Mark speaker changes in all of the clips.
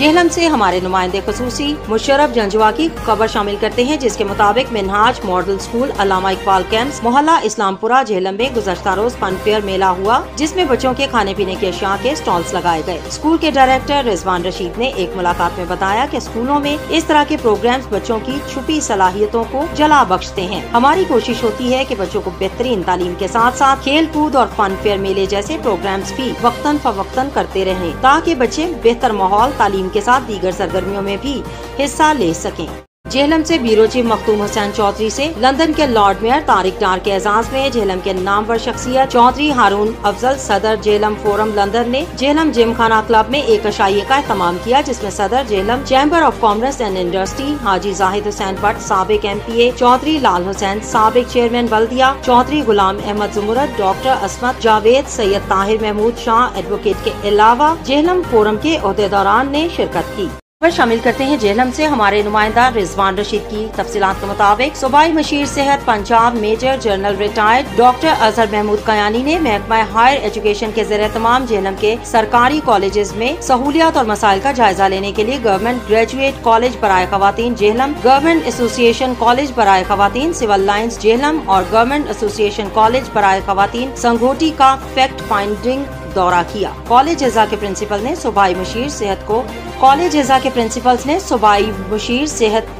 Speaker 1: जेहलम से हमारे नुमाइंदे खसूसी मुशर्रफ जंजवा की खबर शामिल करते हैं, जिसके मुताबिक मिनहाज मॉडल स्कूल अल्लामा इकबाल कैंप्स मोहल्ला इस्लामपुरा जेहलम में गुज़श्ता रोज फन फेयर मेला हुआ, जिसमें बच्चों के खाने पीने की अशिया के स्टॉल्स लगाए गए। स्कूल के डायरेक्टर रिजवान रशीद ने एक मुलाकात में बताया कि स्कूलों में इस तरह के प्रोग्राम्स बच्चों की छुपी सलाहियतों को जला बख्शते हैं। हमारी कोशिश होती है कि बच्चों को बेहतरीन तालीम के साथ साथ खेल कूद और फन फेयर मेले जैसे प्रोग्राम्स भी वक्तन फवक्तन करते रहें, ताकि बच्चे बेहतर माहौल तालीम के साथ दीगर सरगर्मियों में भी हिस्सा ले सकें। जेहलम से ब्यूरो चीफ मखदूम हुसैन चौधरी से लंदन के लॉर्ड मेयर तारिक डार के एजाज में जेहलम के नामवर शख्सियत चौधरी हारून अफजल सदर जेहलम फोरम लंदन ने जेहलम जिम खाना क्लब में एक अशाइये का एहतमाम किया, जिसमें सदर Jhelum chamber of commerce and industry Haji Zahid Hussain Bhatt, साबिक MPA चौधरी लाल हुसैन, साबिक चेयरमैन बल्दिया चौधरी गुलाम अहमद जुमुरत, डॉक्टर असमत जावेद, सैयद ताहिर महमूद शाह एडवोकेट के अलावा जेहलम फोरम के ओहदेदारान ने शिरकत की। शामिल करते हैं जेहलम से हमारे नुमाइंदा रिजवान रशीद की तफसीलात के मुताबिक सूबाई मशीर सेहत Punjab major general retired doctor Azhar Mahmood Kayani ने महकमा हायर एजुकेशन के ज़रिए तमाम जेहलम के सरकारी कॉलेजेस में सहूलियात और मसाइल का जायजा लेने के लिए गवर्नमेंट ग्रेजुएट कॉलेज बराए खवातीन जेहलम, गवर्नमेंट एसोसिएशन कॉलेज बराए खवातीन सिविल लाइंस जेहलम और गवर्नमेंट एसोसिएशन कॉलेज बराए खवातीन संगोटी का फैक्ट फाइंडिंग दौरा किया। कॉलेज एजा के प्रिंसिपल ने सूबाई मशीर सेहत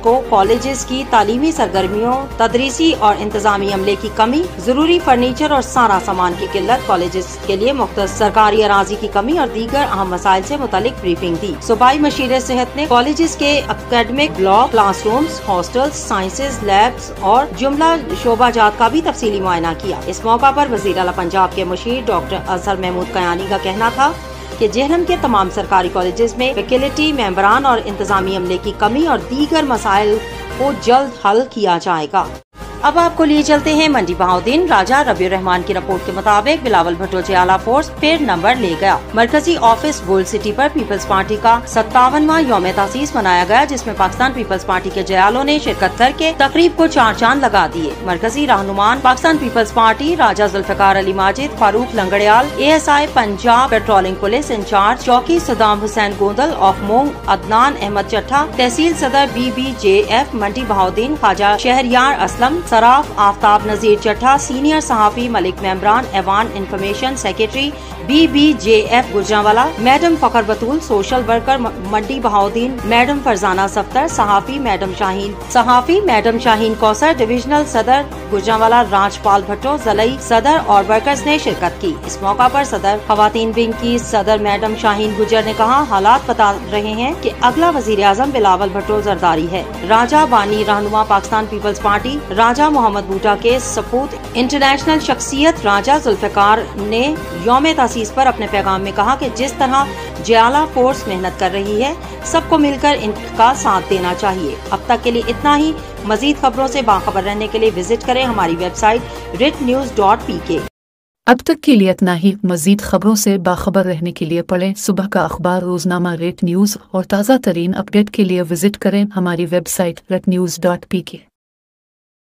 Speaker 1: को कॉलेजेस की तालीमी सरगर्मियों, तदरीसी और इंतजामी अमले की कमी, जरूरी फर्नीचर और सारा सामान की किल्लत, कॉलेजेस के लिए मुख्तस सरकारी अराजी की कमी और दीगर अहम मसाइल से मुतालिक ब्रीफिंग दी। सूबाई मशीर सेहत ने कॉलेजेस के academic block, classrooms, hostels, sciences labs और जुमला शोबाजात का भी तफसीली मुआयना किया। इस मौका पर वज़ीर आला पंजाब के मुशीर डॉक्टर अजहर महमूद कयानी का कहना था कि जेहलम के तमाम सरकारी कॉलेजेस में फैकल्टी, मेंबरान और इंतजामी अमले की कमी और दीगर मसाइल को जल्द हल किया जाएगा। अब आपको लिए चलते हैं मंडी बहाउद्दीन। राजा रबीउर रहमान की रिपोर्ट के मुताबिक बिलावल भुट्टो जयाला फोर्स फिर नंबर ले गया। मरकजी ऑफिस गोल्ड सिटी पर पीपल्स पार्टी का 57वां यौम तासीस मनाया गया, जिसमें पाकिस्तान पीपल्स पार्टी के जयालों ने शिरकत करके तकरीब को चार चांद लगा दिए। मरकजी रहनुमान Pakistan Peoples Party Raja Zulfiqar Ali Majid, Farooq Langrial, ASI Punjab patrolling police incharge चौकी सदाम हुसैन गोंदल ऑफ मोंग, अदनान अहमद चट्ठा तहसील सदर BBJF मंडी बहाउद्दीन, ख्वाजा शहरियार असलम, सराफ आफ्ताब नजीर चट्ठा, सीनियर सहाफी मलिक मेमरान, एवान information secretary BBJF Gujranwala, madam Fakhar Batool, social worker Mandi Bahauddin, madam Farzana Safdar, सहाफी मैडम शाहीन कौसर, डिविजनल सदर गुजरांवाला राजपाल भट्टो, जलई सदर और वर्कर्स ने शिरकत की। इस मौका पर सदर खवातीन विंग की सदर मैडम शाहीन गुजर ने कहा, हालात बता रहे हैं कि अगला वजीर आजम बिलावल भट्टो जरदारी है। राजा बानी रहनुमा पाकिस्तान पीपल्स पार्टी राजा मोहम्मद बूटा के सपूत इंटरनेशनल शख्सियत राजा जुल्फिकार ने यौम तासीस पर अपने पैगाम में कहा कि जिस तरह जयाला फोर्स मेहनत कर रही है, सबको मिलकर इनका साथ देना चाहिए। अब तक के लिए इतना ही। मजीद खबरों से बाखबर रहने के लिए विजिट करें हमारी वेबसाइट ritnews.pk।
Speaker 2: अब तक के लिए इतना ही। मजीद खबरों से बाखबर रहने के लिए पढ़ें सुबह का अखबार रोजनामा रेट न्यूज और ताज़ा तरीन अपडेट के लिए विजिट करें हमारी वेबसाइट ritnews.pk।